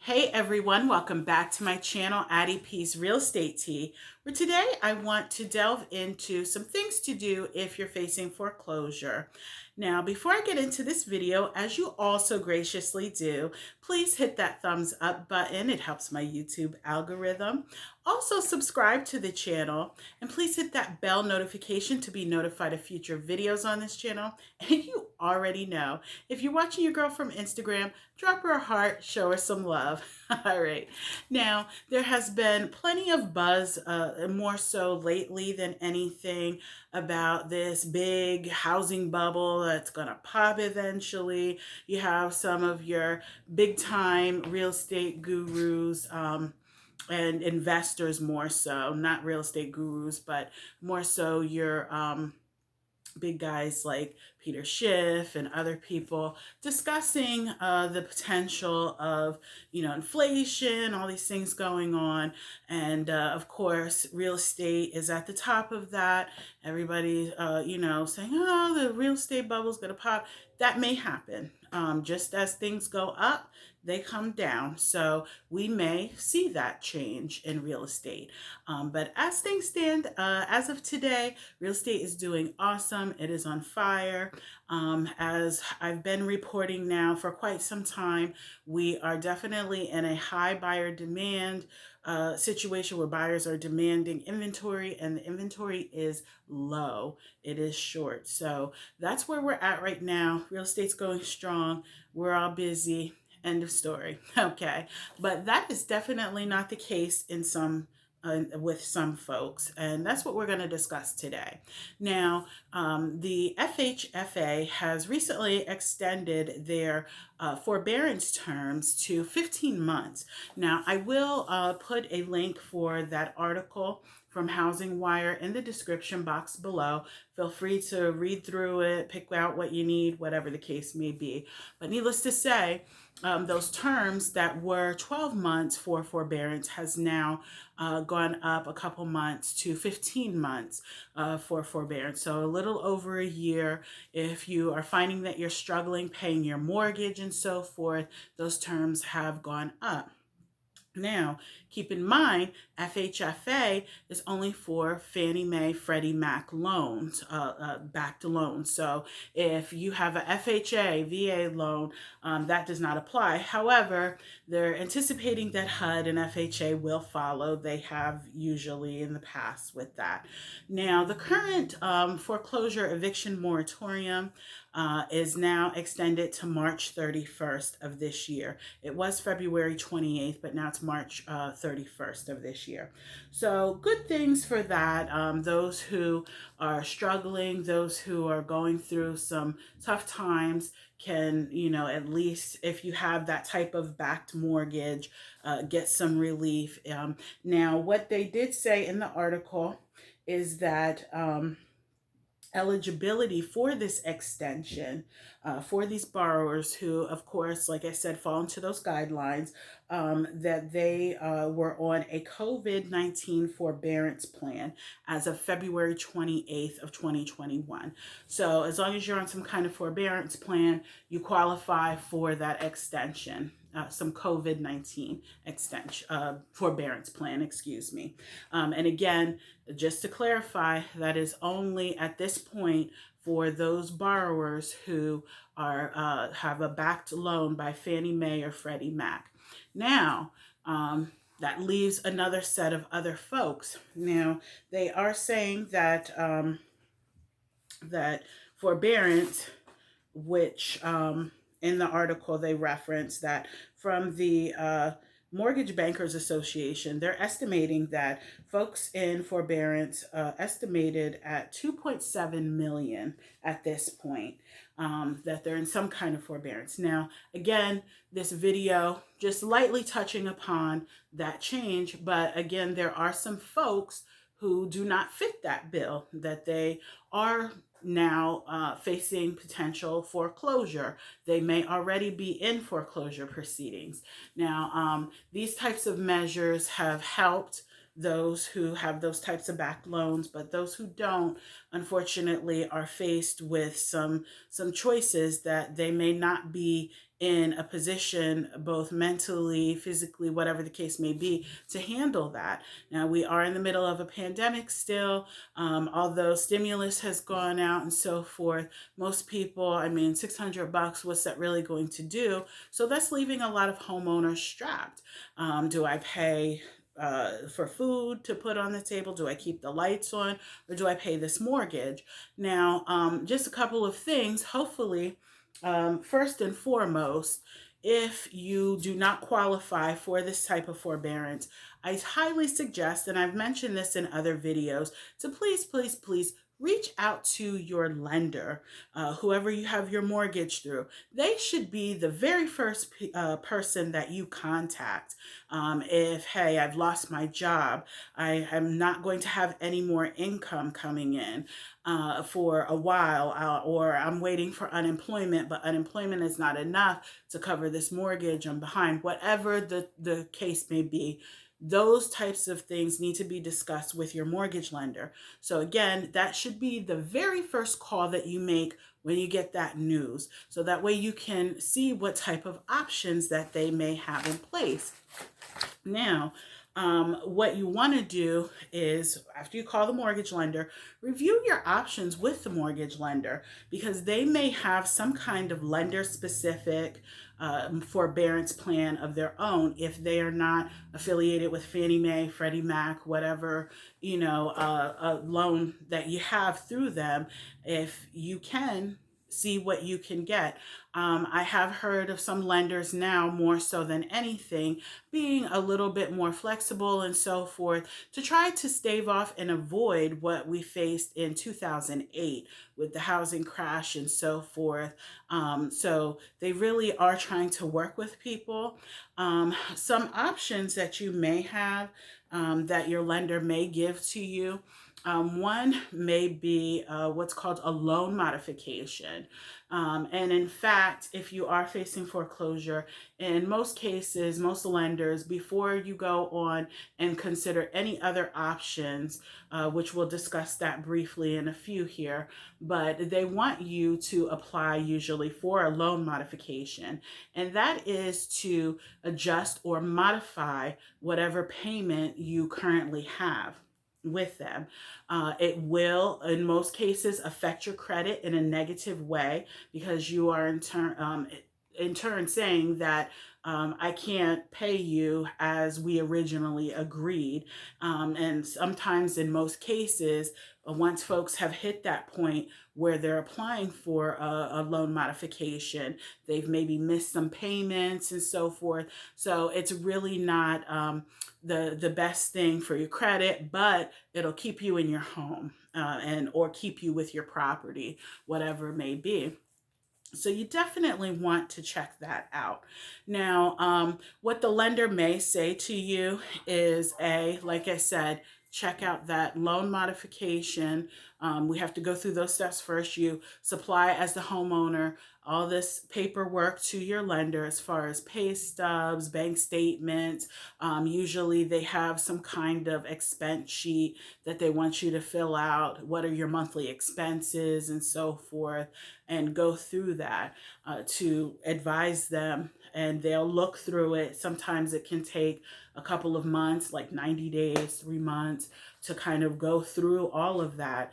Hey everyone, welcome back to my channel, Addie P's Real Estate Tea, where today I want to delve into some things to do if you're facing foreclosure. Now, before I get into this video, as you also graciously do, please hit that thumbs up button. It helps my YouTube algorithm. Also, subscribe to the channel, and please hit that bell notification to be notified of future videos on this channel. And you already know, if you're watching your girl from Instagram, drop her a heart, show her some love. All right. Now, there has been plenty of buzz, more so lately than anything, about this big housing bubble that's going to pop eventually. You have some of your big time real estate gurus, and investors more so, not real estate gurus, but more so your big guys like Peter Schiff and other people discussing the potential of, inflation, all these things going on. And of course, real estate is at the top of that. Everybody, saying, oh, the real estate bubble is going to pop. That may happen. Just as things go up, they come down. So we may see that change in real estate. But as things stand, as of today, real estate is doing awesome. It is on fire. As I've been reporting now for quite some time, we are definitely in a high buyer demand situation where buyers are demanding inventory and the inventory is low. It is short. So that's where we're at right now. Real estate's going strong. We're all busy. End of story. Okay. But that is definitely not the case in with some folks, and that's what we're going to discuss today. Now, the FHFA has recently extended their forbearance terms to 15 months. Now, I will put a link for that article from Housing Wire in the description box below. Feel free to read through it, pick out what you need, whatever the case may be. But needless to say, those terms that were 12 months for forbearance has now gone up a couple months to 15 months for forbearance. So a little over a year. If you are finding that you're struggling paying your mortgage and so forth, those terms have gone up. Now, keep in mind, FHFA is only for Fannie Mae, Freddie Mac loans, backed loans. So if you have a FHA, VA loan, that does not apply. However, they're anticipating that HUD and FHA will follow. They have usually in the past with that. Now, the current foreclosure eviction moratorium is now extended to March 31st of this year. It was February 28th, but now it's March 31st of this year. So good things for that. Those who are struggling, those who are going through some tough times can, at least if you have that type of backed mortgage, get some relief. Now, what they did say in the article is that eligibility for this extension for these borrowers who, of course, like I said, fall into those guidelines, that they were on a COVID-19 forbearance plan as of February 28th of 2021. So as long as you're on some kind of forbearance plan, you qualify for that extension. Some COVID-19 extension, forbearance plan, excuse me. And again, just to clarify, that is only at this point for those borrowers who are have a backed loan by Fannie Mae or Freddie Mac. Now, that leaves another set of other folks. Now, they are saying that that forbearance, which in the article they reference that from the Mortgage Bankers Association, they're estimating that folks in forbearance estimated at 2.7 million at this point, that they're in some kind of forbearance. Now, again, this video just lightly touching upon that change, but again, there are some folks who do not fit that bill, that they are now facing potential foreclosure. They may already be in foreclosure proceedings. Now, these types of measures have helped those who have those types of backed loans, but those who don't, unfortunately, are faced with some choices that they may not be in a position, both mentally, physically, whatever the case may be, to handle that. Now, we are in the middle of a pandemic still, although stimulus has gone out and so forth. Most people, I mean, $600, what's that really going to do? So that's leaving a lot of homeowners strapped. Do I pay for food to put on the table? Do I keep the lights on, or do I pay this mortgage? Now, just a couple of things. Hopefully, first and foremost, if you do not qualify for this type of forbearance, I highly suggest, and I've mentioned this in other videos, to please, please, please reach out to your lender, whoever you have your mortgage through. They should be the very first person that you contact. If, hey, I've lost my job, I am not going to have any more income coming in for a while, or I'm waiting for unemployment, but unemployment is not enough to cover this mortgage, I'm behind, whatever the case may be. Those types of things need to be discussed with your mortgage lender. So again, that should be the very first call that you make when you get that news. So that way you can see what type of options that they may have in place. Now, what you want to do is, after you call the mortgage lender, review your options with the mortgage lender, because they may have some kind of lender specific forbearance plan of their own if they are not affiliated with Fannie Mae, Freddie Mac, whatever, a loan that you have through them. If you can, see what you can get. I have heard of some lenders now, more so than anything, being a little bit more flexible and so forth, to try to stave off and avoid what we faced in 2008 with the housing crash and so forth. So they really are trying to work with people. Some options that you may have, that your lender may give to you. One may be what's called a loan modification. And in fact, if you are facing foreclosure, in most cases, most lenders, before you go on and consider any other options, which we'll discuss that briefly in a few here, but they want you to apply usually for a loan modification. And that is to adjust or modify whatever payment you currently have with them. It will, in most cases, affect your credit in a negative way, because you are in turn saying that I can't pay you as we originally agreed. And sometimes, in most cases, once folks have hit that point where they're applying for a loan modification, they've maybe missed some payments and so forth. So it's really not the best thing for your credit, but it'll keep you in your home, or keep you with your property, whatever it may be. So you definitely want to check that out. Now, what the lender may say to you is, like I said, check out that loan modification. We have to go through those steps first. You supply, as the homeowner, all this paperwork to your lender as far as pay stubs, bank statements. Usually they have some kind of expense sheet that they want you to fill out. What are your monthly expenses and so forth, and go through that to advise them, and they'll look through it. Sometimes it can take a couple of months, like 90 days, 3 months, to kind of go through all of that.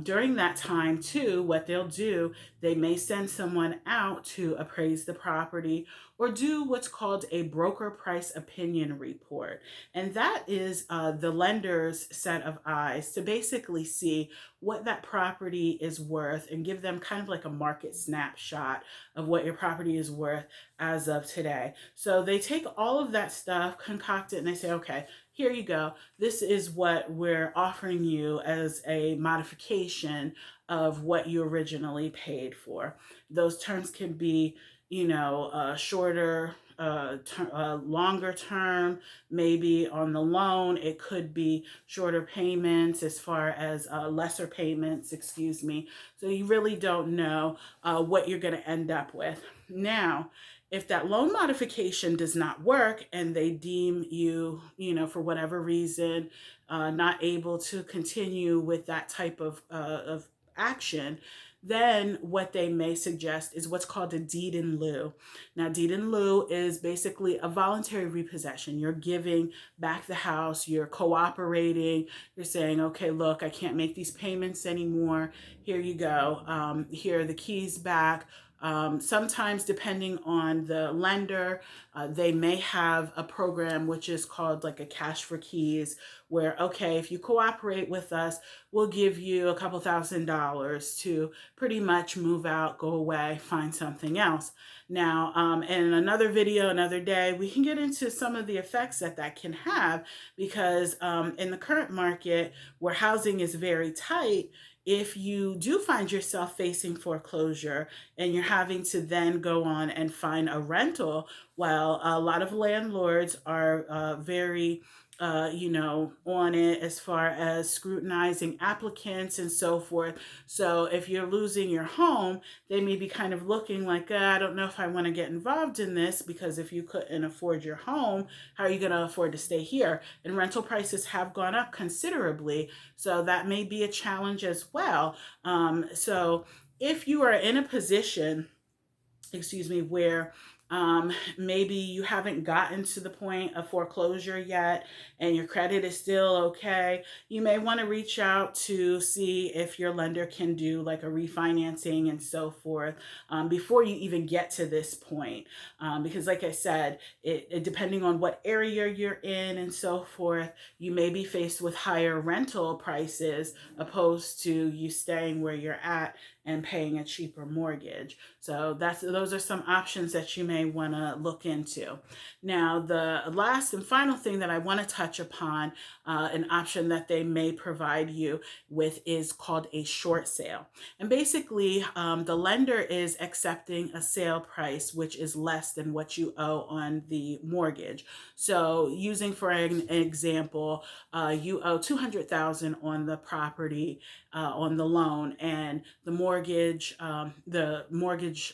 During that time too, what they'll do, they may send someone out to appraise the property, or do what's called a broker price opinion report. And that is the lender's set of eyes to basically see what that property is worth, and give them kind of like a market snapshot of what your property is worth as of today. So they take all of that stuff, concoct it, and they say, okay, here you go. This is what we're offering you as a modification of what you originally paid for. Those terms can be, shorter, longer term, maybe on the loan. It could be shorter payments, as far as lesser payments, excuse me. So you really don't know what you're going to end up with. Now, if that loan modification does not work, and they deem you, for whatever reason, not able to continue with that type of action, then what they may suggest is what's called a deed in lieu. Now, deed in lieu is basically a voluntary repossession. You're giving back the house, you're cooperating, you're saying, okay, look, I can't make these payments anymore. Here you go. Here are the keys back. Sometimes, depending on the lender, they may have a program which is called like a cash for keys, where, okay, if you cooperate with us, we'll give you a couple $1,000s to pretty much move out, go away, find something else. Now, in another video, another day, we can get into some of the effects that that can have, because in the current market where housing is very tight, if you do find yourself facing foreclosure and you're having to then go on and find a rental, well, a lot of landlords are very on it as far as scrutinizing applicants and so forth. So if you're losing your home, they may be kind of looking like, I don't know if I want to get involved in this, because if you couldn't afford your home, how are you going to afford to stay here? And rental prices have gone up considerably. So that may be a challenge as well. So if you are in a position, where maybe you haven't gotten to the point of foreclosure yet and your credit is still okay, you may want to reach out to see if your lender can do like a refinancing and so forth before you even get to this point. Because like I said, it depending on what area you're in and so forth, you may be faced with higher rental prices opposed to you staying where you're at and paying a cheaper mortgage. So those are some options that you may want to look into. Now, the last and final thing that I want to touch upon, an option that they may provide you with, is called a short sale. And basically, the lender is accepting a sale price which is less than what you owe on the mortgage. So using for an example, you owe $200,000 on the property, on the loan, and the mortgage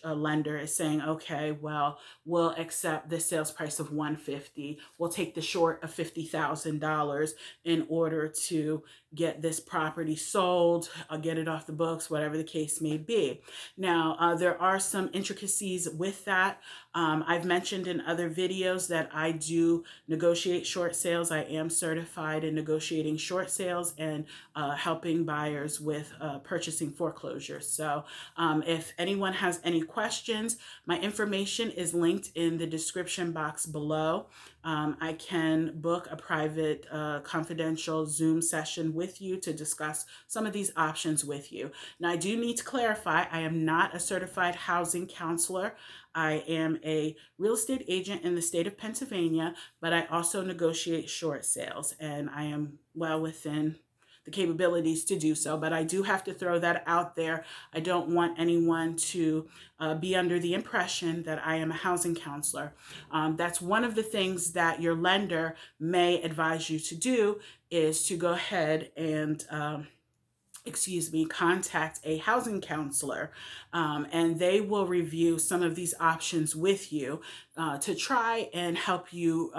lender is saying, okay, well, we'll accept the sales price of $150,000. We'll take the short of $50,000 in order to get this property sold, get it off the books, whatever the case may be. Now, there are some intricacies with that. I've mentioned in other videos that I do negotiate short sales. I am certified in negotiating short sales and helping buyers with purchasing foreclosures. So if anyone has any questions, my information is linked in the description box below. I can book a private confidential Zoom session with you to discuss some of these options with you. Now, I do need to clarify, I am not a certified housing counselor. I am a real estate agent in the state of Pennsylvania, but I also negotiate short sales, and I am well within the capabilities to do so. But I do have to throw that out there. I don't want anyone to be under the impression that I am a housing counselor. That's one of the things that your lender may advise you to do, is to go ahead and contact a housing counselor, and they will review some of these options with you to try and help you,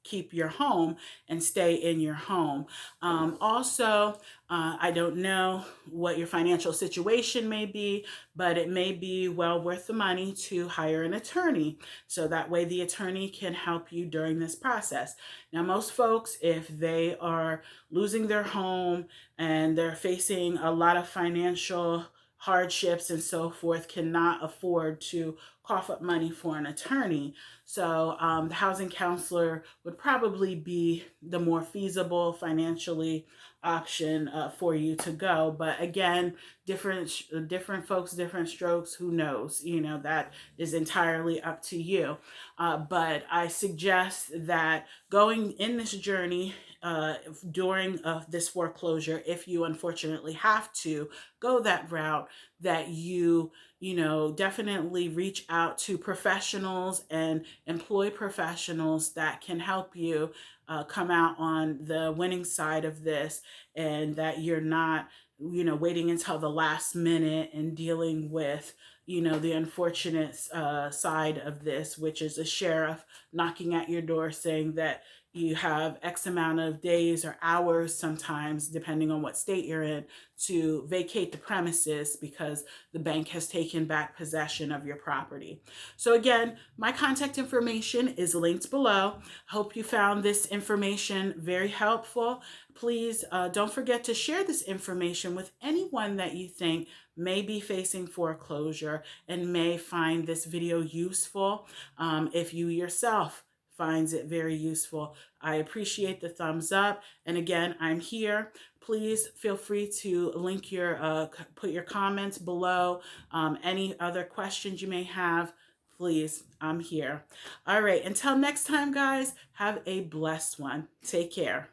keep your home and stay in your home. Also, I don't know what your financial situation may be, but it may be well worth the money to hire an attorney, so that way the attorney can help you during this process. Now, most folks, if they are losing their home and they're facing a lot of financial hardships and so forth, cannot afford to cough up money for an attorney. So the housing counselor would probably be the more feasible financially option for you to go. But again, different folks, different strokes, who knows? That is entirely up to you. But I suggest that going in this journey during this foreclosure, if you unfortunately have to go that route, that you definitely reach out to professionals and employ professionals that can help you come out on the winning side of this, and that you're not waiting until the last minute and dealing with the unfortunate side of this, which is a sheriff knocking at your door saying that You have X amount of days or hours, sometimes, depending on what state you're in, to vacate the premises because the bank has taken back possession of your property. So, again, my contact information is linked below. Hope you found this information very helpful. Please don't forget to share this information with anyone that you think may be facing foreclosure and may find this video useful. If you yourself finds it very useful, I appreciate the thumbs up. And again, I'm here. Please feel free to link put your comments below. Any other questions you may have, please, I'm here. All right, until next time, guys, have a blessed one. Take care.